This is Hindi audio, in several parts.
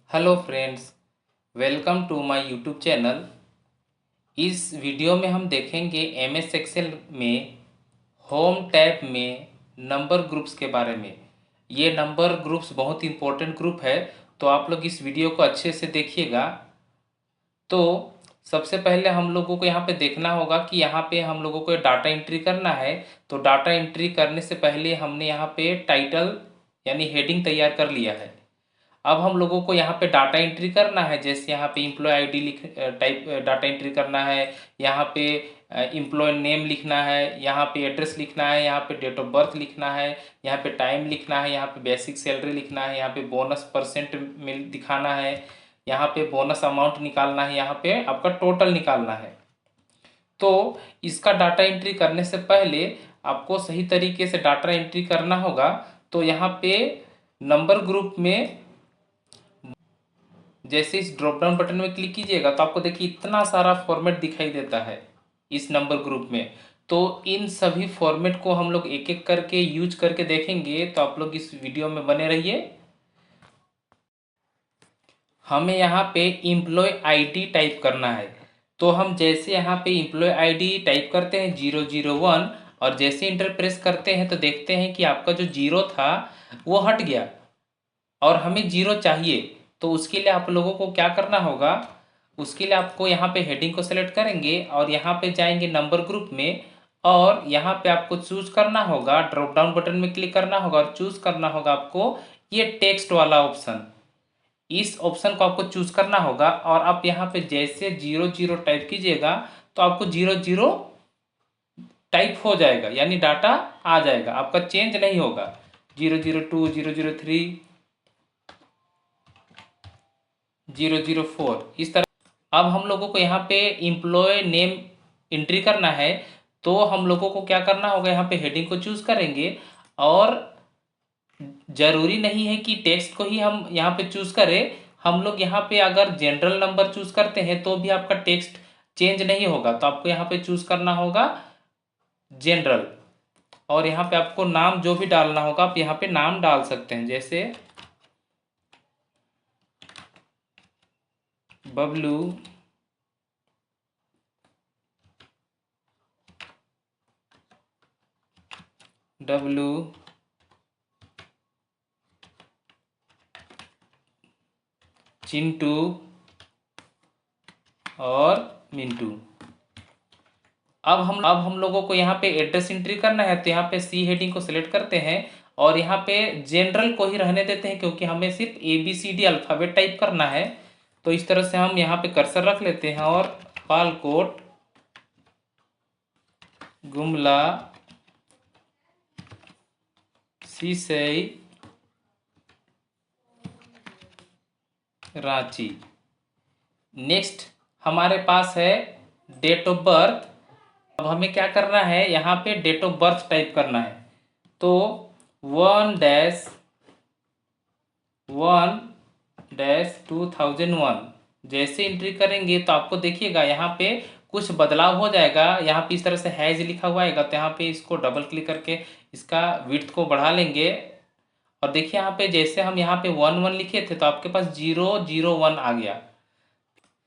Hello friends, welcome to my YouTube channel. इस वीडियो में हम देखेंगे एमएस एक्सेल में होम टैब में नंबर ग्रुप्स के बारे में। ये नंबर ग्रुप्स बहुत इंपॉर्टेंट ग्रुप है, तो आप लोग इस वीडियो को अच्छे से देखिएगा। तो सबसे पहले हम लोगों को यहाँ पे देखना होगा कि यहाँ पे हम लोगों को डाटा एंट्री करना है। तो डाटा एंट्री करने से पहले हमने यहाँ पे टाइटल यानी हेडिंग तैयार कर लिया है। अब हम लोगों को यहाँ पे डाटा एंट्री करना है, जैसे यहाँ पे इम्प्लॉय आईडी लिख टाइप डाटा एंट्री करना है। यहाँ पे इम्प्लॉय नेम लिखना है, यहाँ पे एड्रेस लिखना है, यहाँ पे डेट ऑफ बर्थ लिखना है, यहाँ पे टाइम लिखना है, यहाँ पे बेसिक सैलरी लिखना है, यहाँ पे बोनस परसेंट में दिखाना है, यहाँ पे बोनस अमाउंट निकालना है, यहाँ पे आपका टोटल निकालना है। तो इसका डाटा एंट्री करने से पहले आपको सही तरीके से डाटा एंट्री करना होगा। तो यहाँ पे नंबर ग्रुप में जैसे इस ड्रॉप डाउन बटन में क्लिक कीजिएगा तो आपको देखिए इतना सारा फॉर्मेट दिखाई देता है इस नंबर ग्रुप में। तो इन सभी फॉर्मेट को हम लोग एक एक करके यूज करके देखेंगे, तो आप लोग इस वीडियो में बने रहिए। हमें यहाँ पे इम्प्लॉय आईडी टाइप करना है। तो हम जैसे यहाँ पे इम्प्लॉय आईडी टाइप करते हैं 001 और जैसे इंटर प्रेस करते हैं तो देखते हैं कि आपका जो जीरो था वो हट गया और हमें जीरो चाहिए। तो उसके लिए आप लोगों को क्या करना होगा, उसके लिए आपको यहाँ पे हेडिंग को सेलेक्ट करेंगे और यहाँ पे जाएंगे नंबर ग्रुप में और यहाँ पे आपको चूज करना होगा, ड्रॉप डाउन बटन में क्लिक करना होगा और चूज करना होगा आपको ये टेक्स्ट वाला ऑप्शन। इस ऑप्शन को आपको चूज करना होगा और आप यहाँ पे जैसे 00 टाइप कीजिएगा तो आपको 00 टाइप हो जाएगा, यानी डाटा आ जाएगा, आपका चेंज नहीं होगा। 002, 003, 004 इस तरह। अब हम लोगों को यहाँ पे इम्प्लॉय नेम एंट्री करना है। तो हम लोगों को क्या करना होगा, यहाँ पे हेडिंग को चूज करेंगे और जरूरी नहीं है कि टेक्स्ट को ही हम यहाँ पे चूज करें। हम लोग यहाँ पे अगर जनरल नंबर चूज करते हैं तो भी आपका टेक्स्ट चेंज नहीं होगा। तो आपको यहाँ पे चूज करना होगा जनरल और यहाँ पे आपको नाम जो भी डालना होगा आप यहाँ पे नाम डाल सकते हैं, जैसे बबलू, डब्लू, चिंटू और मिंटू। अब हम लोगों को यहाँ पे एड्रेस एंट्री करना है। तो यहाँ पे सी हेडिंग को सिलेक्ट करते हैं और यहाँ पे जनरल को ही रहने देते हैं, क्योंकि हमें सिर्फ ABCD अल्फ़ाबेट टाइप करना है। तो इस तरह से हम यहाँ पे कर्सर रख लेते हैं और पालकोट, गुमला, सीसई, रांची। नेक्स्ट हमारे पास है डेट ऑफ बर्थ। अब हमें क्या करना है, यहाँ पे डेट ऑफ बर्थ टाइप करना है। तो 1-1-2001 जैसे एंट्री करेंगे तो आपको देखिएगा यहाँ पे कुछ बदलाव हो जाएगा। यहाँ पे इस तरह से हैज लिखा हुआ आएगा, तो यहाँ पे इसको डबल क्लिक करके इसका विड्थ को बढ़ा लेंगे और देखिए यहाँ पे जैसे हम यहाँ पे 11 लिखे थे तो आपके पास 001 आ गया।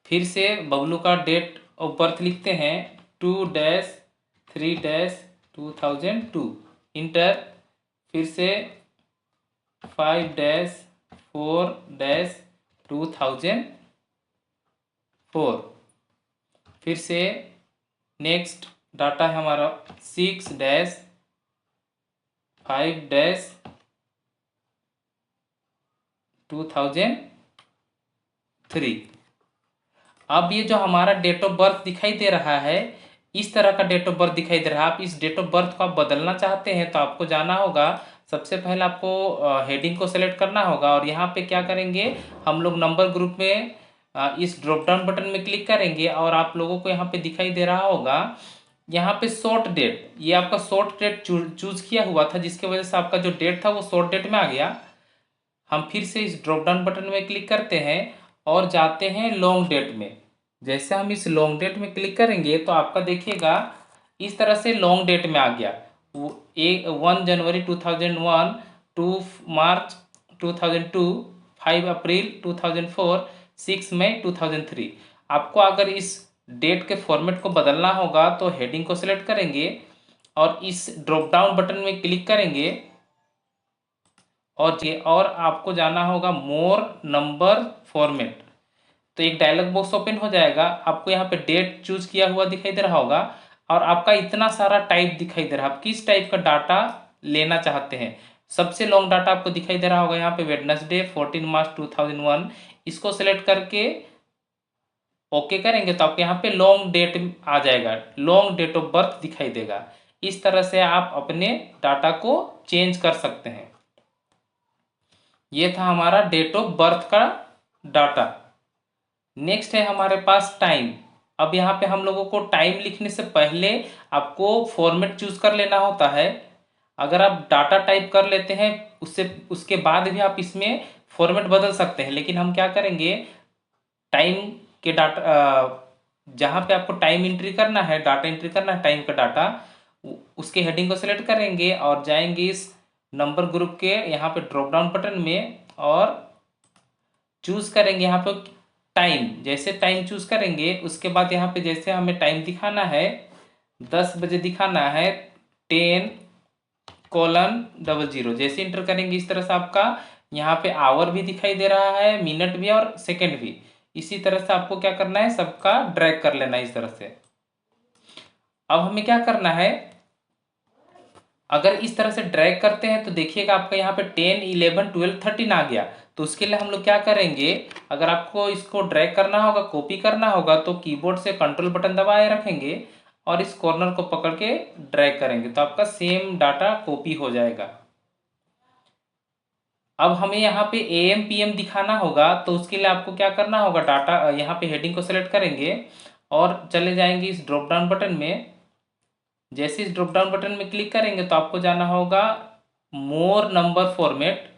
फिर से बबलू का डेट ऑफ बर्थ लिखते हैं 2-3-2002 इंटर। फिर से 5-4-2004। फिर से नेक्स्ट डाटा है हमारा 6-5-2003। अब ये जो हमारा डेट ऑफ बर्थ दिखाई दे रहा है, इस तरह का डेट ऑफ बर्थ दिखाई दे रहा है। आप इस डेट ऑफ बर्थ को आप बदलना चाहते हैं तो आपको जाना होगा, सबसे पहले आपको हेडिंग को सेलेक्ट करना होगा और यहाँ पे क्या करेंगे, हम लोग नंबर ग्रुप में इस ड्रॉप डाउन बटन में क्लिक करेंगे और आप लोगों को यहाँ पे दिखाई दे रहा होगा, यहाँ पे शॉर्ट डेट, ये आपका शॉर्ट डेट चूज किया हुआ था जिसकी वजह से आपका जो डेट था वो शॉर्ट डेट में आ गया। हम फिर से इस ड्रॉप डाउन बटन में क्लिक करते हैं और जाते हैं लॉन्ग डेट में। जैसे हम इस लॉन्ग डेट में क्लिक करेंगे तो आपका देखिएगा इस तरह से लॉन्ग डेट में आ गया। 1 जनवरी 2001 2 मार्च 2002 5 अप्रैल 2004, 6 मई 2003। आपको अगर इस डेट के फॉर्मेट को बदलना होगा तो हेडिंग को सिलेक्ट करेंगे और इस ड्रॉप डाउन बटन में क्लिक करेंगे और आपको जाना होगा मोर नंबर फॉर्मेट। तो एक डायलॉग बॉक्स ओपन हो जाएगा, आपको यहाँ पे डेट चूज किया हुआ दिखाई दे रहा होगा और आपका इतना सारा टाइप दिखाई दे रहा है। आप किस टाइप का डाटा लेना चाहते हैं। सबसे लॉन्ग डाटा आपको दिखाई दे रहा होगा यहाँ पे वेडनेसडे 14 मार्च 2001। इसको सिलेक्ट करके ओके करेंगे तो आपके यहाँ पे लॉन्ग डेट आ जाएगा, लॉन्ग डेट ऑफ बर्थ दिखाई देगा। इस तरह से आप अपने डाटा को चेंज कर सकते हैं। ये था हमारा डेट ऑफ बर्थ का डाटा। नेक्स्ट है हमारे पास टाइम। अब यहाँ पे हम लोगों को टाइम लिखने से पहले आपको फॉर्मेट चूज कर लेना होता है। अगर आप डाटा टाइप कर लेते हैं उसके बाद भी आप इसमें फॉर्मेट बदल सकते हैं, लेकिन हम क्या करेंगे, टाइम के डाटा जहाँ पे आपको टाइम एंट्री करना है, डाटा एंट्री करना है टाइम का डाटा, उसके हेडिंग को सिलेक्ट करेंगे और जाएंगे इस नंबर ग्रुप के यहाँ पे ड्रॉप डाउन बटन में और चूज करेंगे यहाँ पे टाइम। जैसे टाइम चूज करेंगे उसके बाद यहाँ पे जैसे हमें टाइम दिखाना है 10 बजे दिखाना है 10:00, जैसे इंटर करेंगे इस तरह से आपका यहाँ पे आवर भी दिखाई दे रहा है, मिनट भी और सेकंड भी। इसी तरह से आपको क्या करना है, सबका ड्रैग कर लेना है इस तरह से। अब हमें क्या करना है, अगर इस तरह से ड्रैग करते हैं तो देखिएगा आपका यहाँ पे 10, 11, 12, 13 आ गया। तो उसके लिए हम लोग क्या करेंगे, अगर आपको इसको ड्रैग करना होगा, कॉपी करना होगा तो कीबोर्ड से कंट्रोल बटन दबाए रखेंगे और इस कॉर्नर को पकड़ के ड्रैग करेंगे तो आपका सेम डाटा कॉपी हो जाएगा। अब हमें यहाँ पे AM PM दिखाना होगा तो उसके लिए आपको क्या करना होगा, डाटा यहाँ पे हेडिंग को सेलेक्ट करेंगे और चले जाएंगे इस ड्रॉप डाउन बटन में। जैसे इस ड्रॉप डाउन बटन में क्लिक करेंगे तो आपको जाना होगा मोर नंबर फॉर्मेट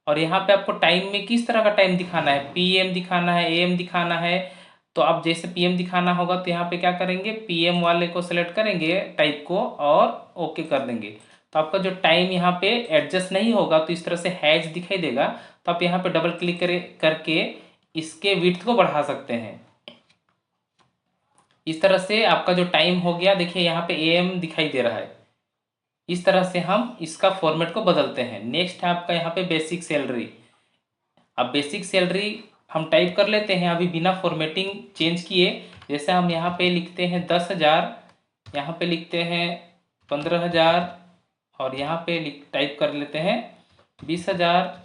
और यहाँ पे आपको टाइम में किस तरह का टाइम दिखाना है, PM दिखाना है, AM दिखाना है। तो आप जैसे PM दिखाना होगा तो यहाँ पे क्या करेंगे, PM वाले को सेलेक्ट करेंगे टाइप को और ओके कर देंगे। तो आपका जो टाइम यहाँ पे एडजस्ट नहीं होगा तो इस तरह से हैज दिखाई देगा। तो आप यहाँ पे डबल क्लिक करके इसके विड्थ को बढ़ा सकते हैं। इस तरह से आपका जो टाइम हो गया, देखिए यहाँ पे AM दिखाई दे रहा है। इस तरह से हम इसका फॉर्मेट को बदलते हैं। नेक्स्ट है आपका यहाँ पे बेसिक सैलरी। अब बेसिक सैलरी हम टाइप कर लेते हैं अभी बिना फॉर्मेटिंग चेंज किए। जैसे हम यहाँ पे लिखते हैं 10,000, यहाँ पे लिखते हैं 15,000 और यहाँ पे टाइप कर लेते हैं 20,000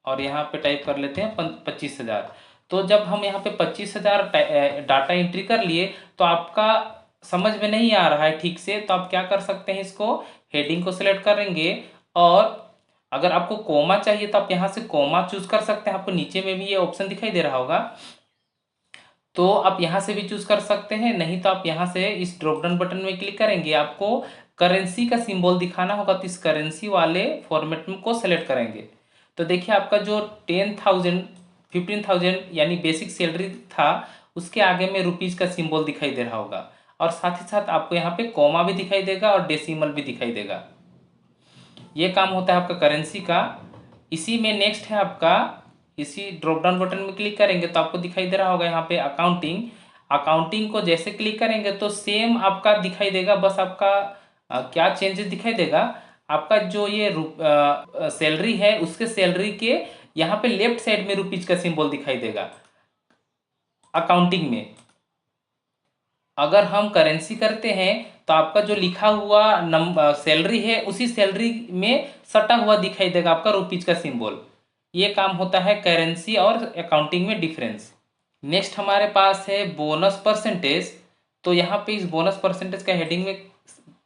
और यहाँ पे टाइप कर लेते हैं 25,000। तो जब हम यहाँ पे 25,000 डाटा एंट्री कर लिए तो आपका समझ में नहीं आ रहा है ठीक से, तो आप क्या कर सकते हैं, इसको हेडिंग को सिलेक्ट करेंगे और अगर आपको कोमा चाहिए तो आप यहाँ से कोमा चूज कर सकते हैं। आपको नीचे में भी ये ऑप्शन दिखाई दे रहा होगा, तो आप यहाँ से भी चूज कर सकते हैं। नहीं तो आप यहाँ से इस ड्रॉप डाउन बटन में क्लिक करेंगे, आपको करेंसी का सिंबल दिखाना होगा तो इस करेंसी वाले फॉर्मेट में को सेलेक्ट करेंगे। तो देखिए आपका जो 10,000, 15,000 यानी बेसिक सैलरी था उसके आगे में रुपीज का सिंबल दिखाई दे रहा होगा और साथ ही साथ आपको यहाँ पे कोमा भी दिखाई देगा और डेसिमल भी दिखाई देगा। ये काम होता है आपका करेंसी का। इसी में नेक्स्ट है आपका, इसी ड्रॉप डाउन बटन में क्लिक करेंगे तो आपको दिखाई दे रहा होगा यहाँ पे अकाउंटिंग। अकाउंटिंग को जैसे क्लिक करेंगे तो सेम आपका दिखाई देगा, बस आपका क्या चेंजेस दिखाई देगा, आपका जो ये सैलरी है उसके सैलरी के यहाँ पे लेफ्ट साइड में रुपीज का सिंबल दिखाई देगा अकाउंटिंग में। अगर हम करेंसी करते हैं तो आपका जो लिखा हुआ सैलरी है उसी सैलरी में सटा हुआ दिखाई देगा आपका रुपीज का सिंबल। ये काम होता है करेंसी और अकाउंटिंग में डिफरेंस। नेक्स्ट हमारे पास है बोनस परसेंटेज। तो यहाँ पे इस बोनस परसेंटेज का हेडिंग में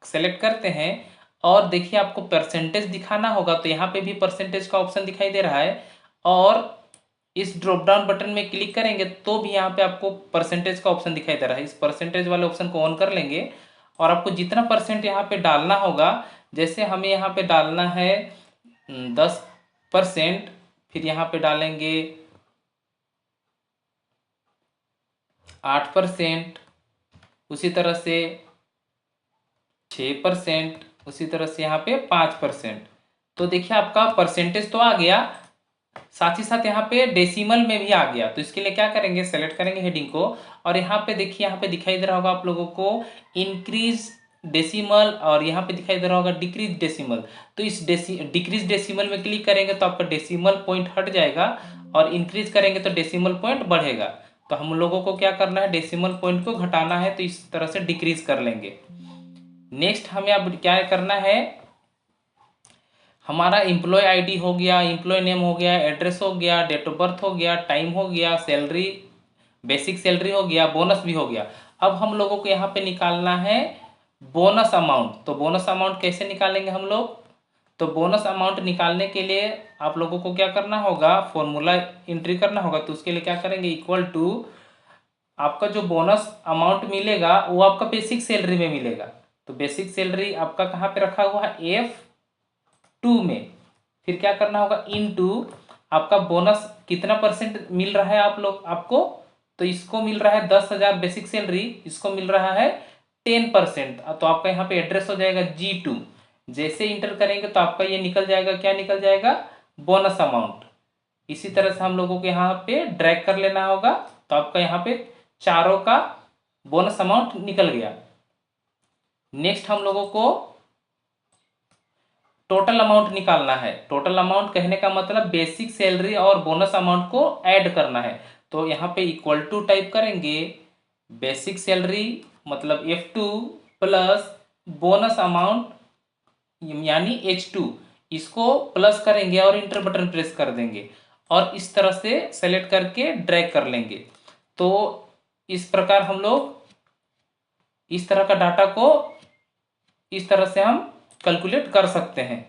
सेलेक्ट करते हैं और देखिए आपको परसेंटेज दिखाना होगा तो यहाँ पे भी परसेंटेज का ऑप्शन दिखाई दे रहा है और इस ड्रॉप डाउन बटन में क्लिक करेंगे तो भी यहाँ पे आपको परसेंटेज का ऑप्शन दिखाई दे रहा है। इस परसेंटेज वाले ऑप्शन को ऑन कर लेंगे और आपको जितना परसेंट यहाँ पे डालना होगा, जैसे हमें यहाँ पे डालना है 10%, फिर यहाँ पे डालेंगे 8%, उसी तरह से 6%, उसी तरह से यहाँ पे 5%। तो देखिए आपका परसेंटेज तो आ गया, साथ ही साथ यहाँ पे डेसिमल में भी आ गया। तो इसके लिए क्या करेंगे, सेलेक्ट करेंगे हेडिंग को, और यहाँ पे देखिए, यहाँ पे दिखाई दे रहा होगा आप लोगों को इंक्रीज डेसिमल, और यहाँ पे दिखाई दे रहा होगा डिक्रीज डेसिमल। तो इस डिक्रीज डेसिमल में क्लिक करेंगे तो आपका डेसिमल पॉइंट हट जाएगा, और इंक्रीज करेंगे तो डेसिमल पॉइंट बढ़ेगा। तो हम लोगों को क्या करना है, डेसिमल पॉइंट को घटाना है, तो इस तरह से डिक्रीज कर लेंगे। नेक्स्ट हमें अब क्या करना है, हमारा एम्प्लॉय आईडी हो गया, एम्प्लॉय नेम हो गया, एड्रेस हो गया, डेट ऑफ बर्थ हो गया, टाइम हो गया, सैलरी, बेसिक सैलरी हो गया, बोनस भी हो गया। अब हम लोगों को यहाँ पे निकालना है बोनस अमाउंट। तो बोनस अमाउंट कैसे निकालेंगे हम लोग, तो बोनस अमाउंट निकालने के लिए आप लोगों को क्या करना होगा, फॉर्मूला एंट्री करना होगा। तो उसके लिए क्या करेंगे, इक्वल टू आपका जो बोनस अमाउंट मिलेगा वो आपका बेसिक सैलरी में मिलेगा। तो बेसिक सैलरी आपका कहाँ पे रखा हुआ है, F2 में। फिर क्या करना होगा, इनटू आपका बोनस कितना परसेंट मिल रहा है आपको, तो इसको मिल रहा है 10,000 बेसिक सैलरी, इसको मिल रहा है 10%। तो आपका यहाँ पे एड्रेस हो जाएगा G2। जैसे इंटर करेंगे तो आपका ये निकल जाएगा, क्या निकल जाएगा, बोनस अमाउंट। इसी तरह से हम लोगों को यहाँ पे ड्रैग कर लेना होगा, तो आपका यहाँ पे चारों का बोनस अमाउंट निकल गया। नेक्स्ट हम लोगों को टोटल अमाउंट निकालना है। टोटल अमाउंट कहने का मतलब बेसिक सैलरी और बोनस अमाउंट को ऐड करना है। तो यहाँ पे इक्वल टू टाइप करेंगे, बेसिक सैलरी मतलब F2 प्लस बोनस अमाउंट यानी H2, इसको प्लस करेंगे और इंटर बटन प्रेस कर देंगे, और इस तरह से सेलेक्ट करके ड्रैग कर लेंगे। तो इस प्रकार हम लोग इस तरह का डाटा को इस तरह से हम कैलकुलेट कर सकते हैं।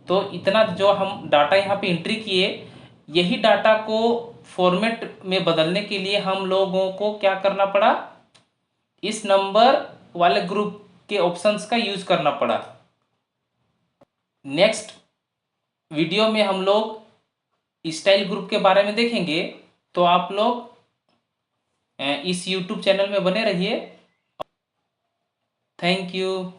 तो इतना जो हम डाटा यहाँ पे एंट्री किए, यही डाटा को फॉर्मेट में बदलने के लिए हम लोगों को क्या करना पड़ा, इस नंबर वाले ग्रुप के ऑप्शंस का यूज करना पड़ा। नेक्स्ट वीडियो में हम लोग स्टाइल ग्रुप के बारे में देखेंगे। तो आप लोग इस YouTube चैनल में बने रहिए। Thank you.